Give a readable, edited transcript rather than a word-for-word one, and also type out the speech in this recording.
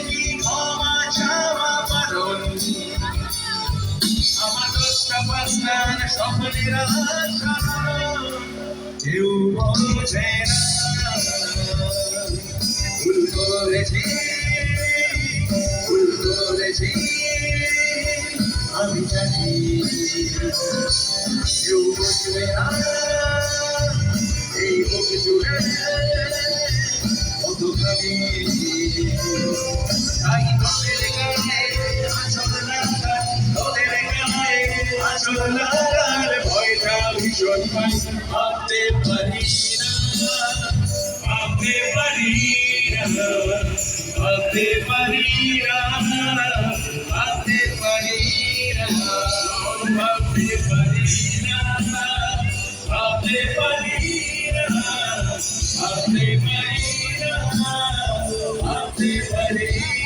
কি ক্ষমা চাওয়া বারণ, আমার দশটা পাঁচটার স্বপ্নের আশা কেউ বোঝে না। ভুল করেছি, ভুল করেছি আমি জানি, কেউ বুঝবে না এই বুক জুড়ে কতখানি। তাই তোদের গায়ে আঁচল লাগার, তোদের গায়ে আঁচল লাগার ভয়টা ভীষণ পাই। ভাবতে পারি না, ভাবতে পারি না, ভাবতে পারি না, ভাবতে পারি না, ভাবতে পারি না, ভাবতে পারি না, ভাবতে পারি না, ভাবতে পারি।